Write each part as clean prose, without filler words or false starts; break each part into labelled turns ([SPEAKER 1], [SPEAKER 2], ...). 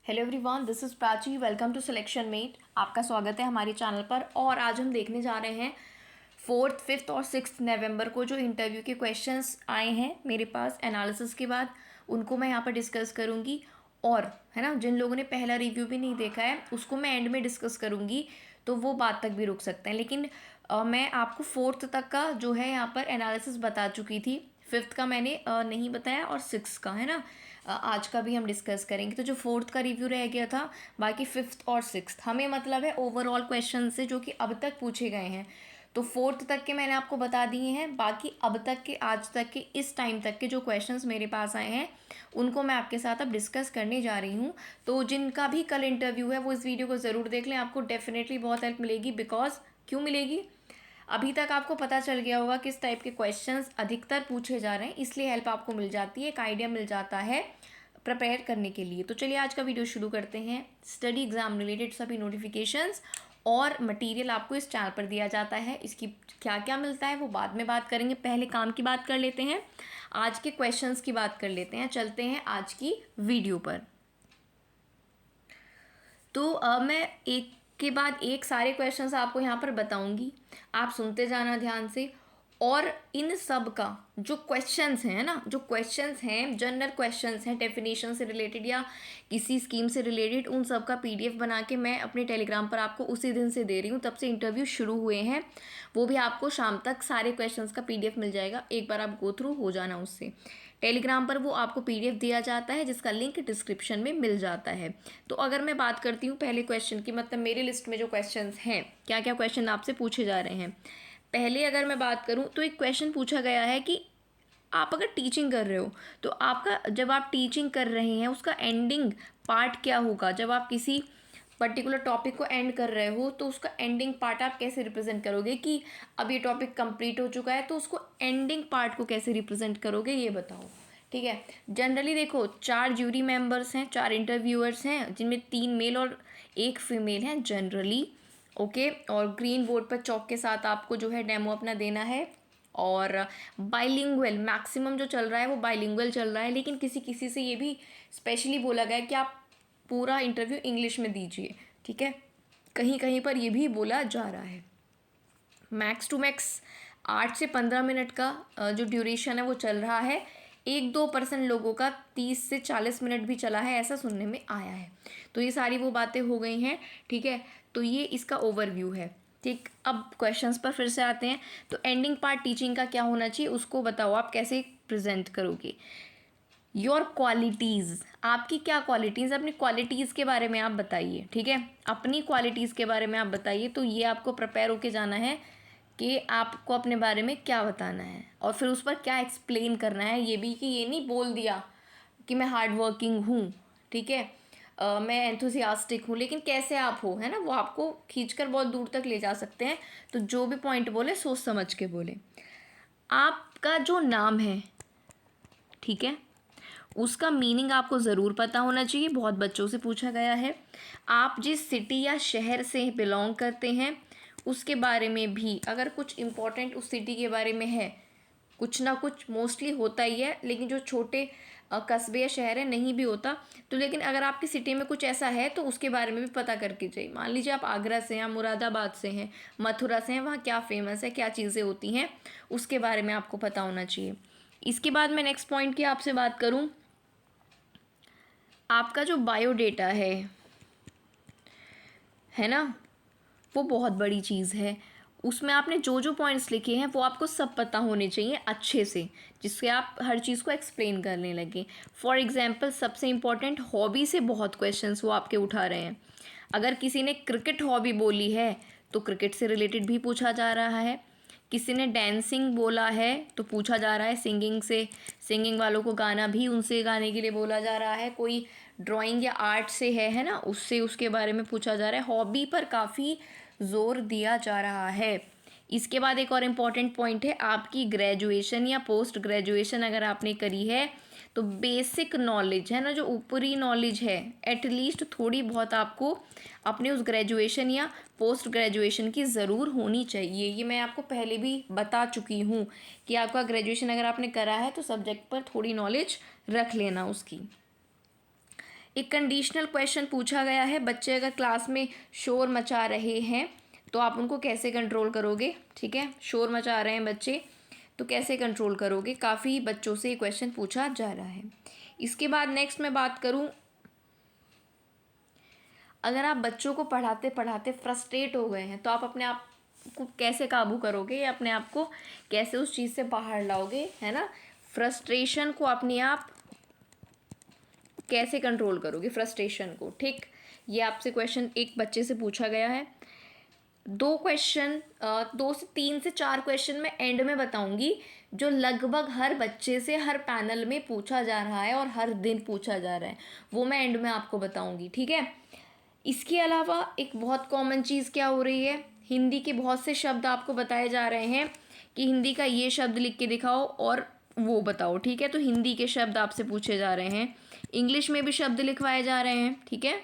[SPEAKER 1] Hello everyone, this is Prachi. Welcome to Selection Mate. आपका स्वागत है हमारे चैनल पर। और आज हम देखने जा रहे हैं 4th, 5th और 6th नवंबर को जो इंटरव्यू के क्वेश्चंस आए हैं मेरे पास एनालिसिस के बाद, उनको मैं यहाँ पर डिस्कस करूँगी। और है ना, जिन लोगों ने पहला रिव्यू भी नहीं देखा है उसको मैं एंड में डिस्कस करूँगी, तो वो बात तक भी रुक सकते हैं। लेकिन मैं आपको 4th तक का जो है यहाँ पर एनालिसिस बता चुकी थी। 5th का मैंने नहीं बताया और 6th का, है ना, आज का भी हम डिस्कस करेंगे। तो जो 4th का रिव्यू रह गया था, बाकी 5th और 6th हमें मतलब है ओवरऑल क्वेश्चन से जो कि अब तक पूछे गए हैं। तो 4th तक के मैंने आपको बता दिए हैं। बाकी अब तक के, आज तक के, इस टाइम तक के जो क्वेश्चंस मेरे पास आए हैं उनको मैं आपके साथ अब डिस्कस करने जा रही हूँ। तो जिनका भी कल इंटरव्यू है वो इस वीडियो को ज़रूर देख लें, आपको डेफिनेटली बहुत हेल्प मिलेगी। बिकॉज क्यों मिलेगी, अभी तक आपको पता चल गया होगा किस टाइप के क्वेश्चंस अधिकतर पूछे जा रहे हैं, इसलिए हेल्प आपको मिल जाती है, एक आइडिया मिल जाता है प्रिपेयर करने के लिए। तो चलिए आज का वीडियो शुरू करते हैं। स्टडी एग्जाम रिलेटेड सभी नोटिफिकेशंस और मटेरियल आपको इस चैनल पर दिया जाता है। इसकी क्या क्या मिलता है वो बाद में बात करेंगे, पहले काम की बात कर लेते हैं, आज के क्वेश्चंस की बात कर लेते हैं। चलते हैं आज की वीडियो पर। तो मैं एक के बाद एक सारे क्वेश्चंस आपको यहाँ पर बताऊंगी, आप सुनते जाना ध्यान से। और इन सब का जो क्वेश्चंस हैं ना, जो क्वेश्चंस हैं, जनरल क्वेश्चंस हैं डेफिनेशन से रिलेटेड या किसी स्कीम से रिलेटेड, उन सब का पीडीएफ बना के मैं अपने टेलीग्राम पर आपको उसी दिन से दे रही हूँ। तब से इंटरव्यू शुरू हुए हैं, वो भी आपको शाम तक सारे क्वेश्चंस का पीडीएफ मिल जाएगा। एक बार आप गो थ्रू हो जाना उससे। टेलीग्राम पर वो आपको पीडीएफ दिया जाता है जिसका लिंक डिस्क्रिप्शन में मिल जाता है। तो अगर मैं बात करती हूँ पहले क्वेश्चन की, मतलब मेरी लिस्ट में जो क्वेश्चंस हैं, क्या क्या क्वेश्चन आपसे पूछे जा रहे हैं। पहले अगर मैं बात करूँ तो एक क्वेश्चन पूछा गया है कि आप अगर टीचिंग कर रहे हो तो आपका, जब आप टीचिंग कर रहे हैं उसका एंडिंग पार्ट क्या होगा। जब आप किसी पर्टिकुलर टॉपिक को एंड कर रहे हो तो उसका एंडिंग पार्ट आप कैसे रिप्रेजेंट करोगे, कि अब ये टॉपिक कंप्लीट हो चुका है तो उसको एंडिंग पार्ट को कैसे रिप्रेजेंट करोगे, ये बताओ। ठीक है, जनरली देखो 4 ज्यूरी मेंबर्स हैं, 4 इंटरव्यूअर्स हैं, जिनमें 3 मेल और 1 फीमेल हैं जनरली। ओके, और ग्रीन बोर्ड पर चौक के साथ आपको जो है डेमो अपना देना है। और बाइलिंगुअल मैक्सिमम जो चल रहा है वो बाइलिंगुअल चल रहा है, लेकिन किसी किसी से ये भी स्पेशली बोला गया है कि आप पूरा इंटरव्यू इंग्लिश में दीजिए। ठीक है, कहीं कहीं पर ये भी बोला जा रहा है। मैक्स टू मैक्स 8 से 15 मिनट का जो ड्यूरेशन है वो चल रहा है। 1-2% लोगों का 30 से 40 मिनट भी चला है, ऐसा सुनने में आया है। तो ये सारी वो बातें हो गई हैं। ठीक है, तो ये इसका ओवरव्यू है। ठीक, अब क्वेश्चंस पर फिर से आते हैं। तो एंडिंग पार्ट टीचिंग का क्या होना चाहिए उसको बताओ, आप कैसे प्रेजेंट करोगे। योर क्वालिटीज़, आपकी क्या क्वालिटीज़, अपनी क्वालिटीज़ के बारे में आप बताइए। ठीक है, अपनी क्वालिटीज़ के बारे में आप बताइए। तो ये आपको प्रिपेयर होके जाना है कि आपको अपने बारे में क्या बताना है और फिर उस पर क्या एक्सप्लेन करना है। ये भी कि ये नहीं बोल दिया कि मैं हार्ड वर्किंग हूँ, ठीक है, मैं एंथुसियास्टिक हूँ, लेकिन कैसे आप हो, है ना, वो आपको खींचकर बहुत दूर तक ले जा सकते हैं। तो जो भी पॉइंट बोले सोच समझ के बोले। आपका जो नाम है, ठीक है, उसका मीनिंग आपको ज़रूर पता होना चाहिए, बहुत बच्चों से पूछा गया है। आप जिस सिटी या शहर से बिलोंग करते हैं उसके बारे में भी, अगर कुछ इम्पोर्टेंट उस सिटी के बारे में है, कुछ ना कुछ मोस्टली होता ही है, लेकिन जो छोटे कस्बे या शहर है नहीं भी होता, तो लेकिन अगर आपकी सिटी में कुछ ऐसा है तो उसके बारे में भी पता करके चाहिए। मान लीजिए आप आगरा से हैं, मुरादाबाद से हैं, मथुरा से हैं, वहाँ क्या फेमस है, क्या चीज़ें होती हैं, उसके बारे में आपको पता होना चाहिए। इसके बाद मैं नेक्स्ट पॉइंट की आपसे बात करूँ, आपका जो बायोडेटा है ना, वो बहुत बड़ी चीज़ है। उसमें आपने जो जो पॉइंट्स लिखे हैं वो आपको सब पता होने चाहिए अच्छे से, जिससे आप हर चीज़ को एक्सप्लेन करने लगे। फॉर एग्जांपल सबसे इम्पॉर्टेंट हॉबी से बहुत क्वेश्चंस वो आपके उठा रहे हैं। अगर किसी ने क्रिकेट हॉबी बोली है तो क्रिकेट से रिलेटेड भी पूछा जा रहा है। किसी ने डांसिंग बोला है तो पूछा जा रहा है सिंगिंग से, सिंगिंग वालों को गाना भी उनसे गाने के लिए बोला जा रहा है। कोई ड्राइंग या आर्ट से है ना, उससे उसके बारे में पूछा जा रहा है। हॉबी पर काफ़ी जोर दिया जा रहा है। इसके बाद एक और इम्पॉर्टेंट पॉइंट है, आपकी ग्रेजुएशन या पोस्ट ग्रेजुएशन अगर आपने करी है तो बेसिक नॉलेज है ना, जो ऊपरी नॉलेज है, एटलीस्ट थोड़ी बहुत आपको अपने उस ग्रेजुएशन या पोस्ट ग्रेजुएशन की ज़रूर होनी चाहिए। ये मैं आपको पहले भी बता चुकी हूँ कि आपका ग्रेजुएशन अगर आपने करा है तो सब्जेक्ट पर थोड़ी नॉलेज रख लेना उसकी। एक कंडीशनल क्वेश्चन पूछा गया है, बच्चे अगर क्लास में शोर मचा रहे हैं तो आप उनको कैसे कंट्रोल करोगे। ठीक है, शोर मचा रहे हैं बच्चे तो कैसे कंट्रोल करोगे। काफ़ी बच्चों से ये क्वेश्चन पूछा जा रहा है। इसके बाद नेक्स्ट मैं बात करूँ, अगर आप बच्चों को पढ़ाते पढ़ाते फ्रस्ट्रेट हो गए हैं तो आप अपने आप को कैसे काबू करोगे या अपने आप को कैसे उस चीज़ से बाहर लाओगे, है ना। फ्रस्ट्रेशन को अपने आप कैसे कंट्रोल करोगे, फ्रस्ट्रेशन को। ठीक, ये आपसे क्वेश्चन एक बच्चे से पूछा गया है। 2 से 3 से 4 क्वेश्चन मैं एंड में बताऊंगी जो लगभग हर बच्चे से हर पैनल में पूछा जा रहा है और हर दिन पूछा जा रहा है, वो मैं एंड में आपको बताऊंगी। ठीक है, इसके अलावा एक बहुत कॉमन चीज़ क्या हो रही है, हिंदी के बहुत से शब्द आपको बताए जा रहे हैं कि हिंदी का ये शब्द लिख के दिखाओ और वो बताओ। ठीक है, तो हिंदी के शब्द आपसे पूछे जा रहे हैं, इंग्लिश में भी शब्द लिखवाए जा रहे हैं। ठीक है,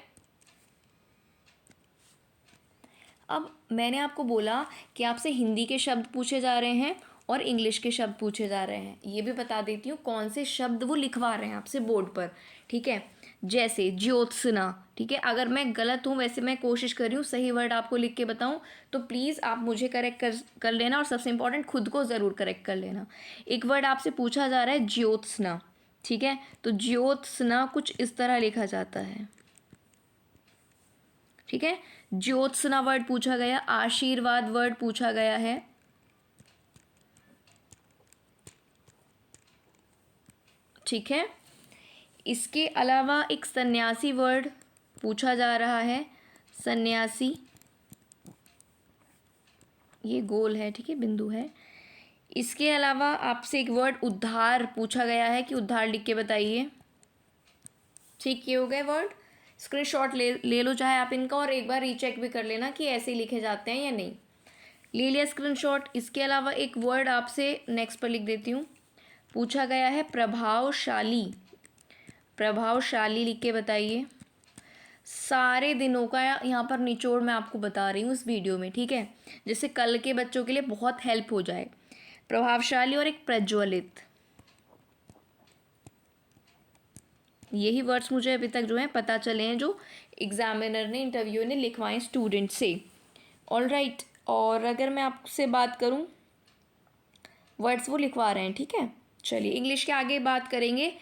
[SPEAKER 1] अब मैंने आपको बोला कि आपसे हिंदी के शब्द पूछे जा रहे हैं और इंग्लिश के शब्द पूछे जा रहे हैं। ये भी बता देती हूँ कौन से शब्द वो लिखवा रहे हैं आपसे बोर्ड पर। ठीक है, जैसे ज्योत्सना। ठीक है, अगर मैं गलत हूँ, वैसे मैं कोशिश कर रही हूँ सही वर्ड आपको लिख के बताऊँ, तो प्लीज़ आप मुझे करेक्ट कर लेना और सबसे इम्पॉर्टेंट खुद को ज़रूर करेक्ट कर लेना। एक वर्ड आपसे पूछा जा रहा है ज्योत्सना। ठीक है, तो ज्योत्सना कुछ इस तरह लिखा जाता है। ठीक है, ज्योत्सना वर्ड पूछा गया, आशीर्वाद वर्ड पूछा गया है, ठीक है। इसके अलावा एक सन्यासी वर्ड पूछा जा रहा है, सन्यासी, ये गोल है, ठीक है, बिंदु है। इसके अलावा आपसे एक वर्ड उद्धार पूछा गया है कि उद्धार लिख के बताइए। ठीक, ये हो गए वर्ड, स्क्रीनशॉट ले लो चाहे आप इनका, और एक बार रीचेक भी कर लेना कि ऐसे लिखे जाते हैं या नहीं। ले लिया स्क्रीनशॉट। इसके अलावा एक वर्ड आपसे नेक्स्ट पर लिख देती हूँ, पूछा गया है प्रभावशाली। प्रभावशाली लिख के बताइए। सारे दिनों का यहाँ पर निचोड़ मैं आपको बता रही हूँ इस वीडियो में, ठीक है, जिससे कल के बच्चों के लिए बहुत हेल्प हो जाए। प्रभावशाली और एक प्रज्वलित, यही वर्ड्स मुझे अभी तक जो है पता चले हैं जो एग्जामिनर ने, इंटरव्यू ने लिखवाए स्टूडेंट से। ऑल राइट, और अगर मैं आपसे बात करूं, वर्ड्स वो लिखवा रहे हैं, ठीक है। चलिए इंग्लिश के आगे बात करेंगे,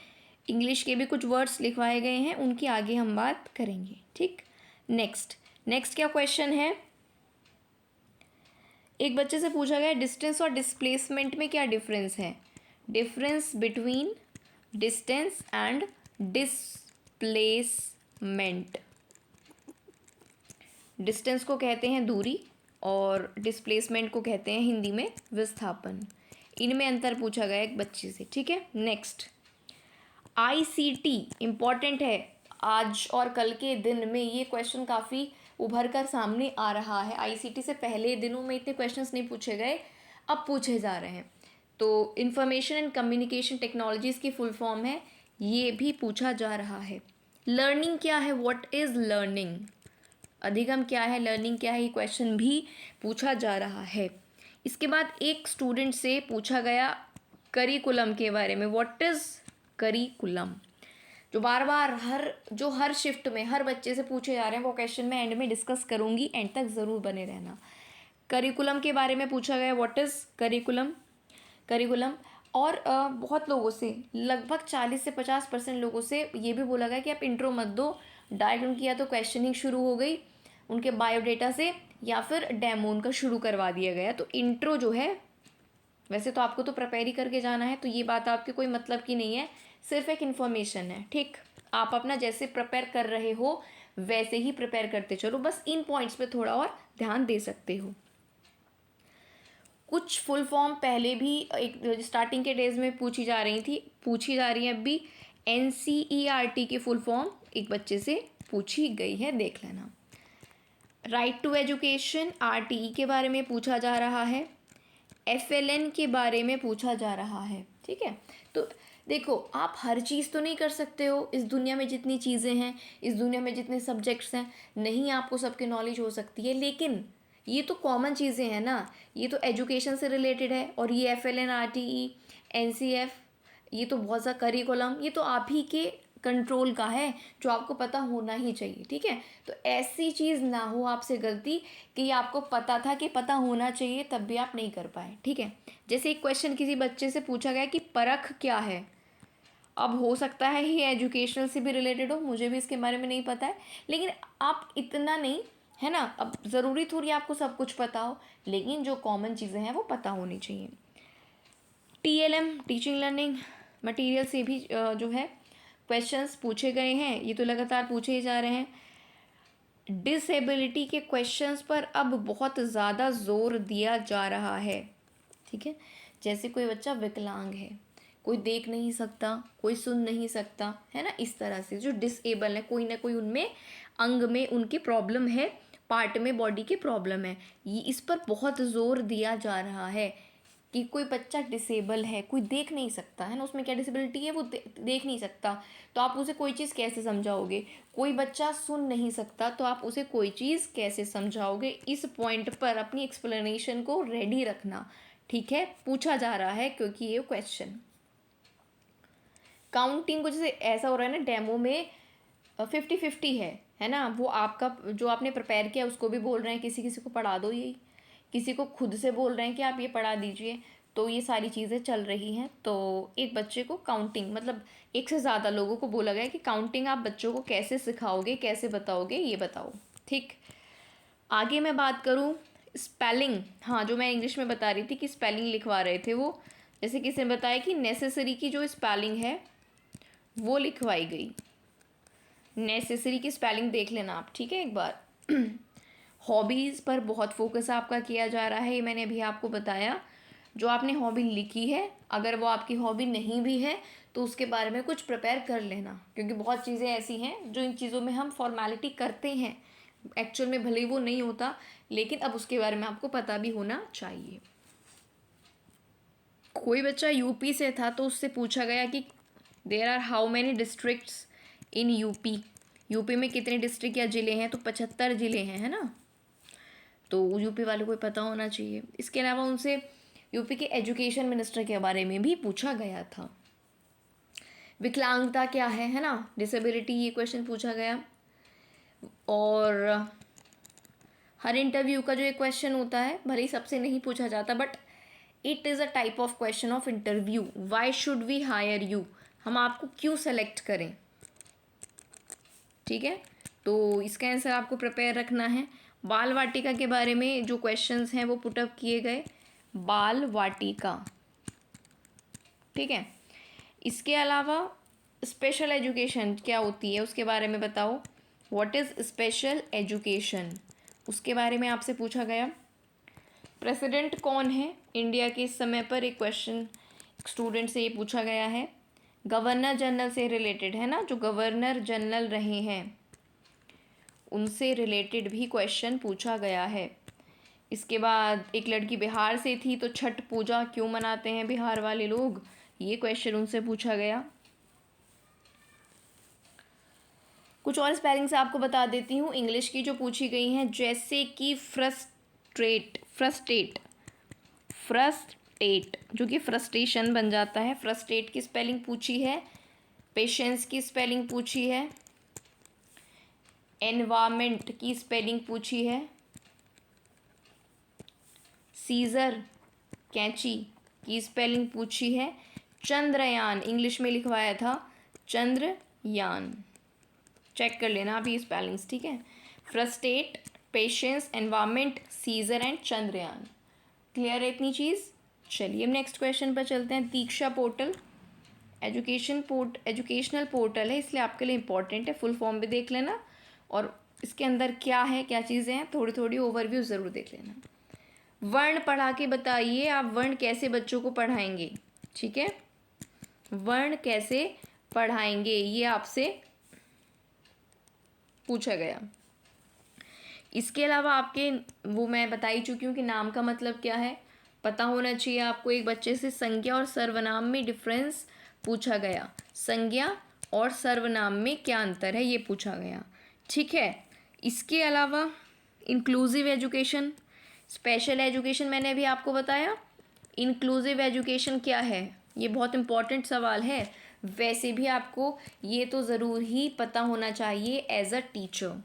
[SPEAKER 1] इंग्लिश के भी कुछ वर्ड्स लिखवाए गए हैं, उनकी आगे हम बात करेंगे। ठीक, नेक्स्ट क्या क्वेश्चन है, एक बच्चे से पूछा गया डिस्टेंस और डिस्प्लेसमेंट में क्या डिफरेंस है। Difference between distance and displacement. Distance को कहते हैं दूरी और डिस्प्लेसमेंट को कहते हैं हिंदी में विस्थापन। इनमें अंतर पूछा गया एक बच्चे से, ठीक है। नेक्स्ट, आईसीटी इम्पॉर्टेंट है, आज और कल के दिन में ये क्वेश्चन काफ़ी उभर कर सामने आ रहा है। आईसीटी से पहले दिनों में इतने क्वेश्चंस नहीं पूछे गए, अब पूछे जा रहे हैं। तो इंफॉर्मेशन एंड कम्युनिकेशन टेक्नोलॉजीज़ की फुल फॉर्म है, ये भी पूछा जा रहा है। लर्निंग क्या है, व्हाट इज़ लर्निंग, अधिगम क्या है, लर्निंग क्या है, ये क्वेश्चन भी पूछा जा रहा है। इसके बाद एक स्टूडेंट से पूछा गया करिकुलम के बारे में, व्हाट इज़ करिकुलम, जो बार बार हर शिफ्ट में हर बच्चे से पूछे जा रहे हैं, वो क्वेश्चन मैं एंड में डिस्कस करूँगी, एंड तक ज़रूर बने रहना। करिकुलम के बारे में पूछा गया, व्हाट इज़ करिकुलम। और बहुत लोगों से, लगभग 40 से 50% लोगों से ये भी बोला गया कि आप इंट्रो मत दो, डायरेक्ट उनकी या तो क्वेश्चनिंग शुरू हो गई उनके बायोडेटा से या फिर डेमो उनका शुरू करवा दिया गया। तो इंट्रो जो है, वैसे तो आपको तो प्रिपेयर ही करके जाना है, तो ये बात आपके कोई मतलब की नहीं है, सिर्फ एक इन्फॉर्मेशन है। ठीक, आप अपना जैसे प्रिपेयर कर रहे हो वैसे ही प्रिपेयर करते चलो, बस इन पॉइंट्स पे थोड़ा और ध्यान दे सकते हो। कुछ फुल फॉर्म पहले भी एक स्टार्टिंग के डेज में पूछी जा रही है अभी। NCERT की फुल फॉर्म एक बच्चे से पूछी गई है, देख लेना। राइट टू एजुकेशन RTE के बारे में पूछा जा रहा है, FLN के बारे में पूछा जा रहा है, ठीक है। तो देखो, आप हर चीज़ तो नहीं कर सकते हो, इस दुनिया में जितनी चीज़ें हैं, इस दुनिया में जितने सब्जेक्ट्स हैं, नहीं आपको सबके नॉलेज हो सकती है, लेकिन ये तो कॉमन चीज़ें हैं ना, ये तो एजुकेशन से रिलेटेड है। और ये FLN RTE NCF, ये तो बहुत सा करिकुलम, ये तो आप ही के कंट्रोल का है, जो आपको पता होना ही चाहिए, ठीक है। तो ऐसी चीज़ ना हो आपसे गलती कि ये आपको पता था कि पता होना चाहिए तब भी आप नहीं कर पाए, ठीक है। जैसे एक क्वेश्चन किसी बच्चे से पूछा गया कि परख क्या है। अब हो सकता है ये एजुकेशनल से भी रिलेटेड हो, मुझे भी इसके बारे में नहीं पता है, लेकिन आप इतना नहीं, है ना। अब ज़रूरी थोड़ी आपको सब कुछ पता हो, लेकिन जो कॉमन चीज़ें हैं वो पता होनी चाहिए। TLM टीचिंग लर्निंग मटेरियल से भी जो है क्वेश्चंस पूछे गए हैं, ये तो लगातार पूछे ही जा रहे हैं। डिसेबिलिटी के क्वेश्चंस पर अब बहुत ज़्यादा जोर दिया जा रहा है, ठीक है। जैसे कोई बच्चा विकलांग है, कोई देख नहीं सकता, कोई सुन नहीं सकता, है ना, इस तरह से जो डिसेबल है, कोई ना कोई उनमें अंग में उनकी प्रॉब्लम है, पार्ट में बॉडी की प्रॉब्लम है, ये इस पर बहुत ज़ोर दिया जा रहा है कि कोई बच्चा डिसेबल है, कोई देख नहीं सकता, है ना, उसमें क्या डिसेबिलिटी है, वो देख नहीं सकता, तो आप उसे कोई चीज़ कैसे समझाओगे। कोई बच्चा सुन नहीं सकता, तो आप उसे कोई चीज़ कैसे समझाओगे। इस पॉइंट पर अपनी एक्सप्लेनेशन को रेडी रखना, ठीक है, पूछा जा रहा है क्योंकि ये क्वेश्चन। काउंटिंग को जैसे ऐसा हो रहा है ना डेमो में 50-50 है ना, वो आपका जो आपने प्रिपेयर किया उसको भी बोल रहे हैं किसी किसी को पढ़ा दो, यही किसी को खुद से बोल रहे हैं कि आप ये पढ़ा दीजिए, तो ये सारी चीज़ें चल रही हैं। तो एक बच्चे को काउंटिंग, मतलब एक से ज़्यादा लोगों को बोला गया कि काउंटिंग आप बच्चों को कैसे सिखाओगे, कैसे बताओगे, ये बताओ, ठीक। आगे मैं बात करूँ स्पेलिंग, हाँ, जो मैं इंग्लिश में बता रही थी कि स्पेलिंग लिखवा रहे थे वो, जैसे किसी ने बताया कि नेसेसरी की जो स्पेलिंग है वो लिखवाई गई। नेसेसरी की स्पेलिंग देख लेना आप, ठीक है, एक बार। हॉबीज़ पर बहुत फोकस आपका किया जा रहा है, ये मैंने अभी आपको बताया। जो आपने हॉबी लिखी है, अगर वो आपकी हॉबी नहीं भी है तो उसके बारे में कुछ प्रिपेयर कर लेना, क्योंकि बहुत चीज़ें ऐसी हैं जो इन चीज़ों में हम फॉर्मेलिटी करते हैं, एक्चुअल में भले ही वो नहीं होता, लेकिन अब उसके बारे में आपको पता भी होना चाहिए। कोई बच्चा यूपी से था तो उससे पूछा गया कि there are how many districts in UP, UP में कितने डिस्ट्रिक्ट या ज़िले हैं, तो 75 ज़िले हैं, है ना। तो यूपी वालों को पता होना चाहिए। इसके अलावा उनसे यूपी के एजुकेशन मिनिस्टर के बारे में भी पूछा गया था। विकलांगता क्या है ना, डिसेबिलिटी, ये क्वेश्चन पूछा गया। और हर इंटरव्यू का जो एक क्वेश्चन होता है, भले ही सबसे नहीं पूछा जाता, but it is a type of question of interview. Why should we hire you, हम आपको क्यों सेलेक्ट करें, ठीक है। तो इसका आंसर आपको प्रिपेयर रखना है। बाल वाटिका के बारे में जो क्वेश्चंस हैं वो पुटअप किए गए, बाल वाटिका, ठीक है। इसके अलावा स्पेशल एजुकेशन क्या होती है उसके बारे में बताओ, व्हाट इज़ स्पेशल एजुकेशन, उसके बारे में आपसे पूछा गया। प्रेसिडेंट कौन है इंडिया के इस समय पर, एक क्वेश्चन स्टूडेंट से ये पूछा गया है। गवर्नर जनरल से रिलेटेड, है ना, जो गवर्नर जनरल रहे हैं उनसे रिलेटेड भी क्वेश्चन पूछा गया है। इसके बाद एक लड़की बिहार से थी, तो छठ पूजा क्यों मनाते हैं बिहार वाले लोग, ये क्वेश्चन उनसे पूछा गया। कुछ और स्पेलिंग्स आपको बता देती हूँ इंग्लिश की जो पूछी गई हैं, जैसे कि फ्रस्ट्रेट जो कि फ्रस्ट्रेशन बन जाता है, फ्रस्ट्रेट की स्पेलिंग पूछी है। पेशेंस की स्पेलिंग पूछी है। एनवायरमेंट की स्पेलिंग पूछी है। सीजर कैंची की स्पेलिंग पूछी है। चंद्रयान इंग्लिश में लिखवाया था चंद्रयान, चेक कर लेना आप ये स्पेलिंग्स, ठीक है। Frustrate, patience, environment, seizure and Chandrayaan. Clear है इतनी चीज़। चलिए अब नेक्स्ट क्वेश्चन पर चलते हैं। दीक्षा पोर्टल एजुकेशनल पोर्टल है, इसलिए आपके लिए इंपॉर्टेंट है, फुल फॉर्म भी देख लेना और इसके अंदर क्या है, क्या चीज़ें हैं, थोड़ी थोड़ी ओवरव्यू ज़रूर देख लेना। वर्ण पढ़ा के बताइए, आप वर्ण कैसे बच्चों को पढ़ाएंगे, ठीक है, वर्ण कैसे पढ़ाएंगे ये आपसे पूछा गया। इसके अलावा आपके वो मैं बता ही चुकी हूँ कि नाम का मतलब क्या है, पता होना चाहिए आपको। एक बच्चे से संज्ञा और सर्वनाम में डिफरेंस पूछा गया, संज्ञा और सर्वनाम में क्या अंतर है ये पूछा गया, ठीक है। इसके अलावा इंक्लूसिव एजुकेशन, स्पेशल एजुकेशन मैंने अभी आपको बताया। इंक्लूसिव एजुकेशन क्या है, ये बहुत इंपॉर्टेंट सवाल है, वैसे भी आपको ये तो ज़रूर ही पता होना चाहिए एज अ टीचर।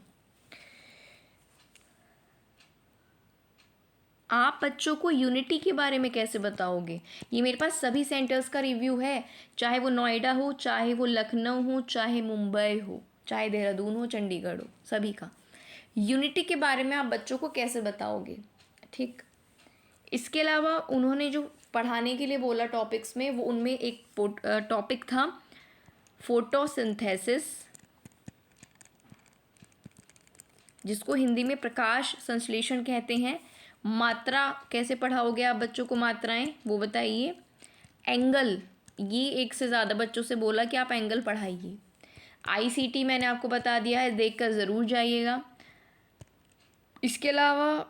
[SPEAKER 1] आप बच्चों को यूनिटी के बारे में कैसे बताओगे? ये मेरे पास सभी सेंटर्स का रिव्यू है, चाहे वो नोएडा हो, चाहे वो लखनऊ हो, चाहे मुंबई हो, चाहे देहरादून हो, चंडीगढ़ हो, सभी का यूनिटी के बारे में आप बच्चों को कैसे बताओगे? ठीक। इसके अलावा उन्होंने जो पढ़ाने के लिए बोला टॉपिक्स में, वो उनमें एक टॉपिक था फोटोसिंथेसिस, जिसको हिंदी में प्रकाश संश्लेषण कहते हैं। मात्रा कैसे पढ़ाओगे आप बच्चों को, मात्राएं वो बताइए। एंगल, ये एक से ज़्यादा बच्चों से बोला कि आप एंगल पढ़ाइए। आईसीटी मैंने आपको बता दिया है, देखकर ज़रूर जाइएगा। इसके अलावा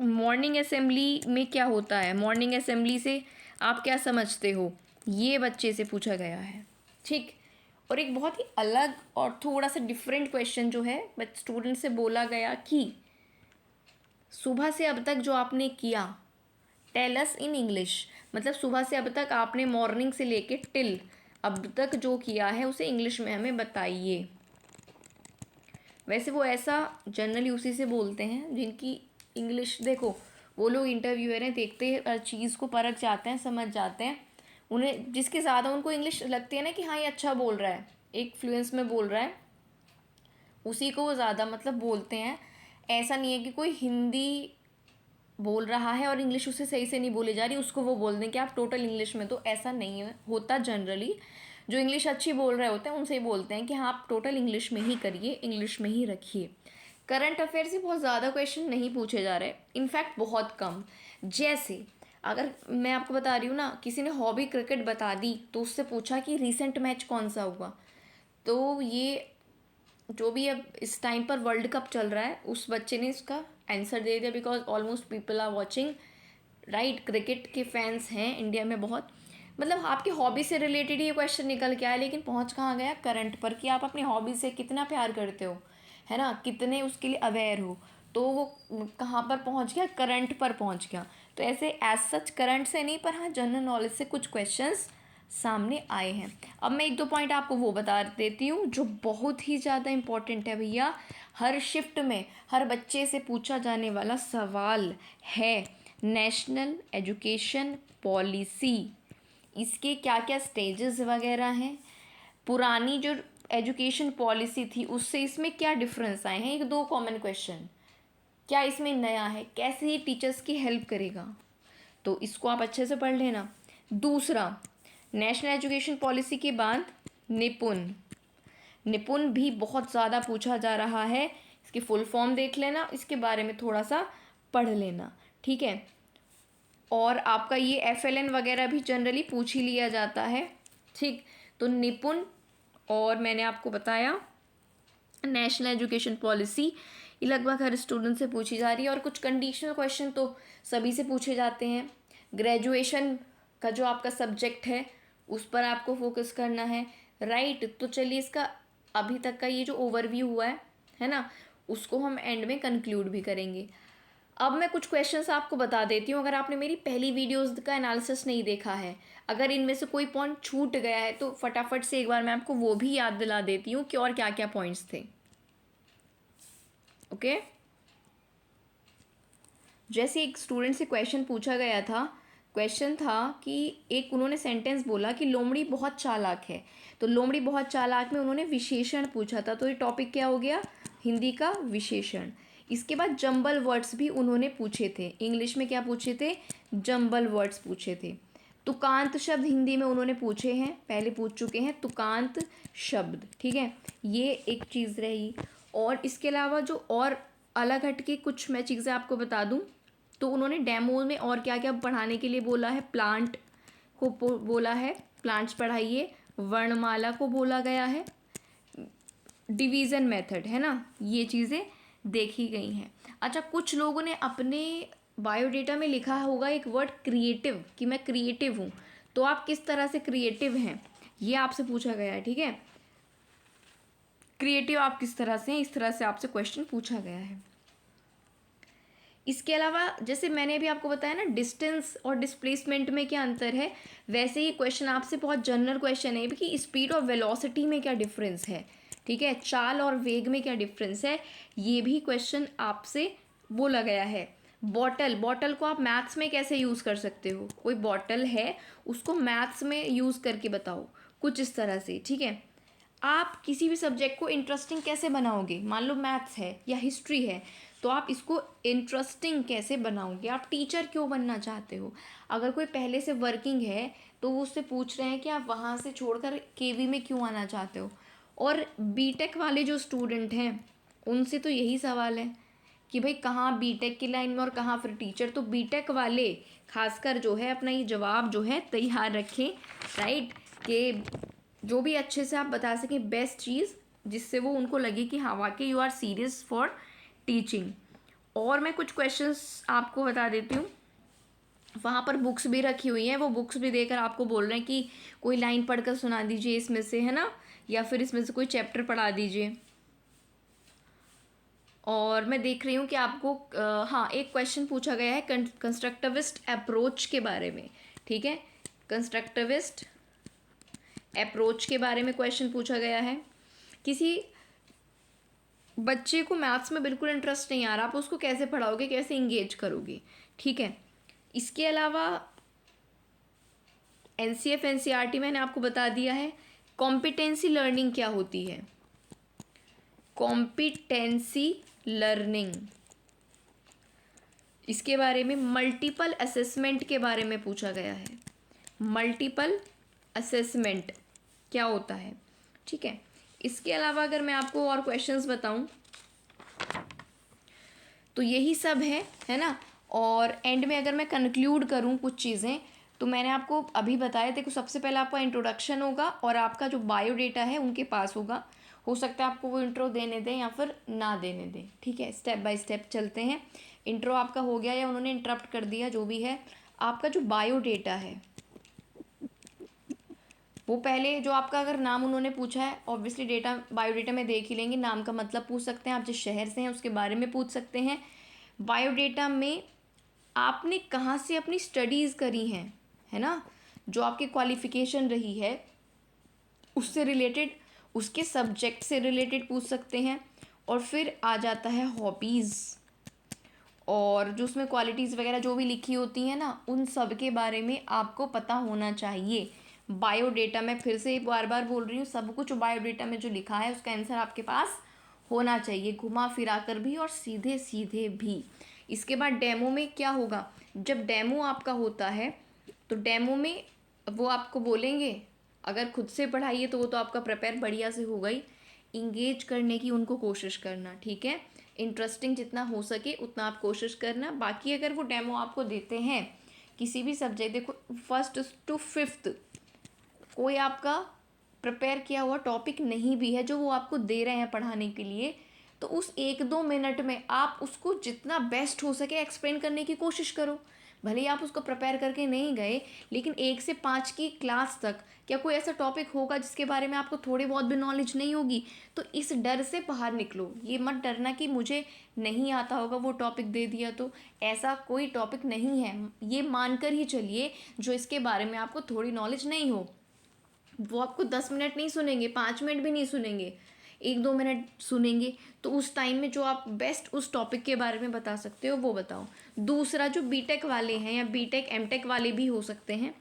[SPEAKER 1] मॉर्निंग असेंबली में क्या होता है, मॉर्निंग असेंबली से आप क्या समझते हो, ये बच्चे से पूछा गया है। ठीक। और एक बहुत ही अलग और थोड़ा सा डिफरेंट क्वेश्चन जो है बट स्टूडेंट से बोला गया कि सुबह से अब तक जो आपने किया, टेल अस इन इंग्लिश, मतलब सुबह से अब तक आपने मॉर्निंग से लेके टिल अब तक जो किया है उसे इंग्लिश में हमें बताइए। वैसे वो ऐसा जनरली उसी से बोलते हैं जिनकी इंग्लिश, देखो वो लोग इंटरव्यूअर हैं, देखते हैं हर चीज़ को, परख जाते हैं, समझ जाते हैं। उन्हें जिसके ज़्यादा उनको इंग्लिश लगती है ना कि हाँ ये अच्छा बोल रहा है, एक फ्लुएंस में बोल रहा है, उसी को वो ज़्यादा मतलब बोलते हैं। ऐसा नहीं है कि कोई हिंदी बोल रहा है और इंग्लिश उसे सही से नहीं बोली जा रही, उसको वो बोल दें कि आप टोटल इंग्लिश में, तो ऐसा नहीं होता। जनरली जो इंग्लिश अच्छी बोल रहे होते हैं उनसे ही बोलते हैं कि हाँ आप टोटल इंग्लिश में ही करिए, इंग्लिश में ही रखिए। करंट अफेयर से बहुत ज़्यादा क्वेश्चन नहीं पूछे जा रहे, इनफैक्ट बहुत कम। जैसे अगर मैं आपको बता रही हूँ ना, किसी ने हॉबी क्रिकेट बता दी तो उससे पूछा कि रीसेंट मैच कौन सा हुआ, तो ये जो भी अब इस टाइम पर वर्ल्ड कप चल रहा है उस बच्चे ने इसका आंसर दे दिया, because almost people are watching, right. Cricket के फैंस हैं इंडिया में बहुत। मतलब आपकी हॉबी से रिलेटेड ये क्वेश्चन निकल के आया, लेकिन पहुंच कहाँ गया, करंट पर, कि आप अपनी हॉबी से कितना प्यार करते हो, है ना, कितने उसके लिए अवेयर हो, तो वो कहाँ पर पहुंच गया, करंट पर पहुंच गया। तो ऐसे एज सच करंट से नहीं, पर हाँ जनरल नॉलेज से कुछ क्वेश्चंस सामने आए हैं। अब मैं एक दो पॉइंट आपको वो बता देती हूँ जो बहुत ही ज़्यादा इम्पोर्टेंट है भैया, हर शिफ्ट में हर बच्चे से पूछा जाने वाला सवाल है। नेशनल एजुकेशन पॉलिसी, इसके क्या क्या स्टेजेस वगैरह हैं, पुरानी जो एजुकेशन पॉलिसी थी उससे इसमें क्या डिफरेंस आए हैं, एक दो कॉमन क्वेश्चन, क्या इसमें नया है, कैसे ये टीचर्स की हेल्प करेगा, तो इसको आप अच्छे से पढ़ लेना। दूसरा, नेशनल एजुकेशन पॉलिसी के बाद निपुण, निपुण भी बहुत ज़्यादा पूछा जा रहा है, इसकी फुल फॉर्म देख लेना, इसके बारे में थोड़ा सा पढ़ लेना, ठीक है। और आपका ये FLN वगैरह भी जनरली पूछ ही लिया जाता है, ठीक। तो निपुण, और मैंने आपको बताया नेशनल एजुकेशन पॉलिसी, ये लगभग हर स्टूडेंट से पूछी जा रही है। और कुछ कंडीशनल क्वेश्चन तो सभी से पूछे जाते हैं। ग्रेजुएशन का जो आपका सब्जेक्ट है उस पर आपको फोकस करना है, राइट। तो चलिए इसका अभी तक का ये जो ओवरव्यू हुआ है ना, उसको हम एंड में कंक्लूड भी करेंगे। अब मैं कुछ क्वेश्चंस आपको बता देती हूँ, अगर आपने मेरी पहली वीडियोस का एनालिसिस नहीं देखा है, अगर इनमें से कोई पॉइंट छूट गया है तो फटाफट से एक बार मैं आपको वो भी याद दिला देती हूँ कि और क्या क्या पॉइंट्स थे। ओके। जैसे एक स्टूडेंट से क्वेश्चन पूछा गया था, क्वेश्चन था कि एक उन्होंने सेंटेंस बोला कि लोमड़ी बहुत चालाक है, तो लोमड़ी बहुत चालाक में उन्होंने विशेषण पूछा था, तो ये टॉपिक क्या हो गया, हिंदी का विशेषण। इसके बाद जंबल वर्ड्स भी उन्होंने पूछे थे, इंग्लिश में क्या पूछे थे, जंबल वर्ड्स पूछे थे। तुकांत शब्द हिंदी में उन्होंने पूछे हैं, पहले पूछ चुके हैं तुकांत शब्द, ठीक है, ये एक चीज़ रही। और इसके अलावा जो और अलग हट के कुछ मैं चीज़ें आपको बता दूं, तो उन्होंने डेमो में और क्या क्या पढ़ाने के लिए बोला है, प्लांट को बोला है, प्लांट्स पढ़ाइए, वर्णमाला को बोला गया है, डिवीज़न मेथड, है ना, ये चीज़ें देखी गई हैं। अच्छा, कुछ लोगों ने अपने बायोडेटा में लिखा होगा एक वर्ड क्रिएटिव, कि मैं क्रिएटिव हूँ, तो आप किस तरह से क्रिएटिव हैं ये आपसे पूछा गया है, ठीक है। क्रिएटिव आप किस तरह से हैं, इस तरह से आपसे क्वेश्चन पूछा गया है। इसके अलावा जैसे मैंने अभी आपको बताया ना डिस्टेंस और डिस्प्लेसमेंट में क्या अंतर है, वैसे ही क्वेश्चन आपसे बहुत जनरल क्वेश्चन है कि स्पीड और वेलोसिटी में क्या डिफरेंस है, ठीक है, चाल और वेग में क्या डिफरेंस है, ये भी क्वेश्चन आपसे बोला गया है। बॉटल, बॉटल को आप मैथ्स में कैसे यूज़ कर सकते हो, कोई बॉटल है उसको मैथ्स में यूज़ करके बताओ, कुछ इस तरह से, ठीक है। आप किसी भी सब्जेक्ट को इंटरेस्टिंग कैसे बनाओगे, मान लो मैथ्स है या हिस्ट्री है, तो आप इसको इंटरेस्टिंग कैसे बनाओगे, आप टीचर क्यों बनना चाहते हो। अगर कोई पहले से वर्किंग है तो वो उससे पूछ रहे हैं कि आप वहाँ से छोड़कर केवी में क्यों आना चाहते हो। और बीटेक वाले जो स्टूडेंट हैं उनसे तो यही सवाल है कि भाई कहाँ बीटेक की लाइन में और कहाँ फिर टीचर। तो बीटेक वाले खासकर जो है अपना ये जवाब जो है तैयार रखें, राइट, कि जो भी अच्छे से आप बता सकें बेस्ट चीज़, जिससे वो उनको लगे कि हाँ वाकई you are serious for teaching. और मैं कुछ क्वेश्चंस आपको बता देती हूँ, वहाँ पर बुक्स भी रखी हुई हैं, वो बुक्स भी देकर आपको बोल रहे हैं कि कोई लाइन पढ़कर सुना दीजिए इसमें से, है ना, या फिर इसमें से कोई चैप्टर पढ़ा दीजिए। और मैं देख रही हूँ कि आपको हाँ एक क्वेश्चन पूछा गया है कंस्ट्रक्टिविस्ट अप्रोच के बारे में, ठीक है, कंस्ट्रक्टिविस्ट अप्रोच के बारे में क्वेश्चन पूछा गया है। किसी बच्चे को मैथ्स में बिल्कुल इंटरेस्ट नहीं आ रहा, आप उसको कैसे पढ़ाओगे, कैसे इंगेज करोगे, ठीक है। इसके अलावा एनसीएफ एनसीईआरटी मैंने आपको बता दिया है। कॉम्पिटेंसी लर्निंग क्या होती है, कॉम्पिटेंसी लर्निंग, इसके बारे में मल्टीपल असेसमेंट के बारे में पूछा गया है। मल्टीपल असेसमेंट क्या होता है, ठीक है। इसके अलावा अगर मैं आपको और क्वेश्चंस बताऊं तो यही सब है ना। और एंड में अगर मैं कंक्लूड करूं कुछ चीज़ें, तो मैंने आपको अभी बताया, देखो सबसे पहले आपका इंट्रोडक्शन होगा और आपका जो बायोडेटा है उनके पास होगा। हो सकता है आपको वो इंट्रो देने दें या फिर ना देने दें, ठीक है, स्टेप बाय स्टेप चलते हैं। इंट्रो आपका हो गया या उन्होंने इंटरप्ट कर दिया, जो भी है, आपका जो बायोडेटा है वो पहले जो आपका अगर नाम उन्होंने पूछा है, ऑब्वियसली डेटा बायोडेटा में देख ही लेंगे, नाम का मतलब पूछ सकते हैं, आप जिस शहर से हैं उसके बारे में पूछ सकते हैं। बायोडेटा में आपने कहाँ से अपनी स्टडीज़ करी हैं, है ना, जो आपकी क्वालिफ़िकेशन रही है उससे रिलेटेड, उसके सब्जेक्ट से रिलेटेड पूछ सकते हैं। और फिर आ जाता है हॉबीज़, और जो उसमें क्वालिटीज़ वगैरह जो भी लिखी होती हैं ना, उन सब के बारे में आपको पता होना चाहिए। बायोडेटा में फिर से बार बार बोल रही हूँ, सब कुछ बायोडेटा में जो लिखा है उसका आंसर आपके पास होना चाहिए, घुमा फिरा कर भी और सीधे सीधे भी। इसके बाद डेमो में क्या होगा, जब डेमो आपका होता है तो डेमो में वो आपको बोलेंगे, अगर खुद से पढ़ाइए तो वो तो आपका प्रिपेयर बढ़िया से होगा ही, इंगेज करने की उनको कोशिश करना, ठीक है, इंटरेस्टिंग जितना हो सके उतना आप कोशिश करना। बाकी अगर वो डेमो आपको देते हैं किसी भी सब्जेक्ट, देखो फर्स्ट टू फिफ्थ कोई आपका प्रिपेयर किया हुआ टॉपिक नहीं भी है जो वो आपको दे रहे हैं पढ़ाने के लिए, तो उस 1-2 मिनट में आप उसको जितना बेस्ट हो सके एक्सप्लेन करने की कोशिश करो। भले ही आप उसको प्रिपेयर करके नहीं गए, लेकिन 1 से 5 की क्लास तक क्या कोई ऐसा टॉपिक होगा जिसके बारे में आपको थोड़ी बहुत भी नॉलेज नहीं होगी, तो इस डर से बाहर निकलो। ये मत डरना कि मुझे नहीं आता होगा, वो टॉपिक दे दिया तो, ऐसा कोई टॉपिक नहीं है, ये मानकर ही चलिए जो इसके बारे में आपको थोड़ी नॉलेज नहीं हो। वो आपको 10 मिनट नहीं सुनेंगे, 5 मिनट भी नहीं सुनेंगे, 1-2 मिनट सुनेंगे, तो उस टाइम में जो आप बेस्ट उस टॉपिक के बारे में बता सकते हो वो बताओ। दूसरा, जो बीटेक वाले हैं या बीटेक एमटेक वाले भी हो सकते हैं,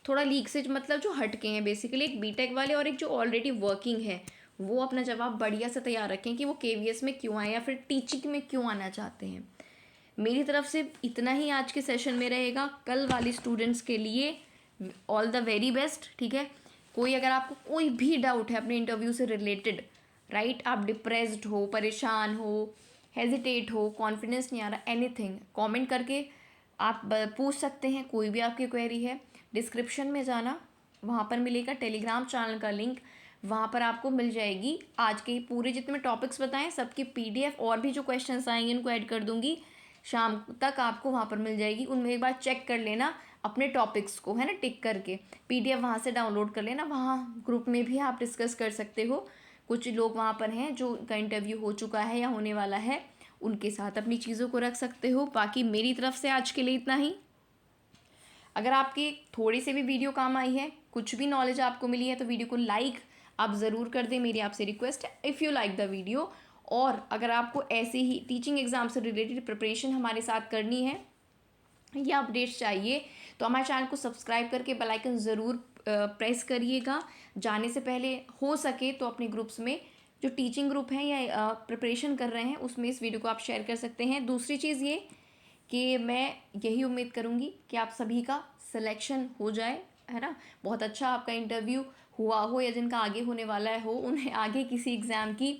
[SPEAKER 1] थोड़ा लीक से मतलब जो हटके हैं, बेसिकली एक बीटेक वाले और एक जो ऑलरेडी वर्किंग है, वो अपना जवाब बढ़िया से तैयार रखें कि वो केवीएस में क्यों आए या फिर टीचिंग में क्यों आना चाहते हैं। मेरी तरफ से इतना ही आज के सेशन में रहेगा। कल वाली स्टूडेंट्स के लिए ऑल द वेरी बेस्ट, ठीक है। कोई अगर आपको कोई भी डाउट है अपने इंटरव्यू से रिलेटेड, राइट, आप डिप्रेस्ड हो, परेशान हो, हेजिटेट हो, कॉन्फिडेंस नहीं आ रहा, एनीथिंग, कमेंट करके आप पूछ सकते हैं। कोई भी आपकी क्वेरी है, डिस्क्रिप्शन में जाना, वहाँ पर मिलेगा टेलीग्राम चैनल का लिंक, वहाँ पर आपको मिल जाएगी आज के पूरे जितने टॉपिक्स बताएं सबकी पीडीएफ, और भी जो क्वेश्चंस आएंगे उनको ऐड कर दूंगी, शाम तक आपको वहाँ पर मिल जाएगी। उनमें एक बार चेक कर लेना अपने टॉपिक्स को, है ना, टिक करके पीडीएफ वहाँ से डाउनलोड कर लेना। वहाँ ग्रुप में भी आप डिस्कस कर सकते हो, कुछ लोग वहाँ पर हैं जो का इंटरव्यू हो चुका है या होने वाला है, उनके साथ अपनी चीज़ों को रख सकते हो। बाकी मेरी तरफ से आज के लिए इतना ही। अगर आपके थोड़ी से भी वीडियो काम आई है, कुछ भी नॉलेज आपको मिली है, तो वीडियो को लाइक आप ज़रूर कर दें, मेरी आपसे रिक्वेस्ट है, if you like the video. और अगर आपको ऐसे ही टीचिंग एग्ज़ाम से रिलेटेड प्रिपरेशन हमारे साथ करनी है या अपडेट्स चाहिए, तो हमारे चैनल को सब्सक्राइब करके बेल आइकन ज़रूर प्रेस करिएगा। जाने से पहले हो सके तो अपने ग्रुप्स में, जो टीचिंग ग्रुप हैं या प्रिपरेशन कर रहे हैं, उसमें इस वीडियो को आप शेयर कर सकते हैं। दूसरी चीज़ ये कि मैं यही उम्मीद करूँगी कि आप सभी का सिलेक्शन हो जाए, है ना। बहुत अच्छा आपका इंटरव्यू हुआ हो, या जिनका आगे होने वाला है हो, उन्हें आगे किसी एग्ज़ाम की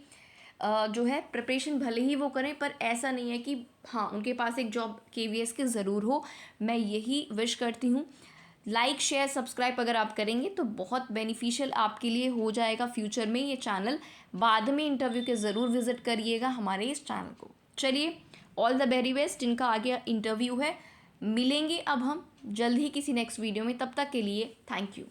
[SPEAKER 1] जो है प्रिपरेशन भले ही वो करें, पर ऐसा नहीं है कि हाँ उनके पास एक जॉब KVS की ज़रूर हो। मैं यही विश करती हूँ। लाइक शेयर सब्सक्राइब अगर आप करेंगे तो बहुत बेनिफिशियल आपके लिए हो जाएगा फ्यूचर में ये चैनल। बाद में इंटरव्यू के ज़रूर विज़िट करिएगा हमारे इस चैनल को। चलिए, ऑल द वेरी बेस्ट जिनका आगे इंटरव्यू है। मिलेंगे अब हम जल्द ही किसी नेक्स्ट वीडियो में, तब तक के लिए थैंक यू।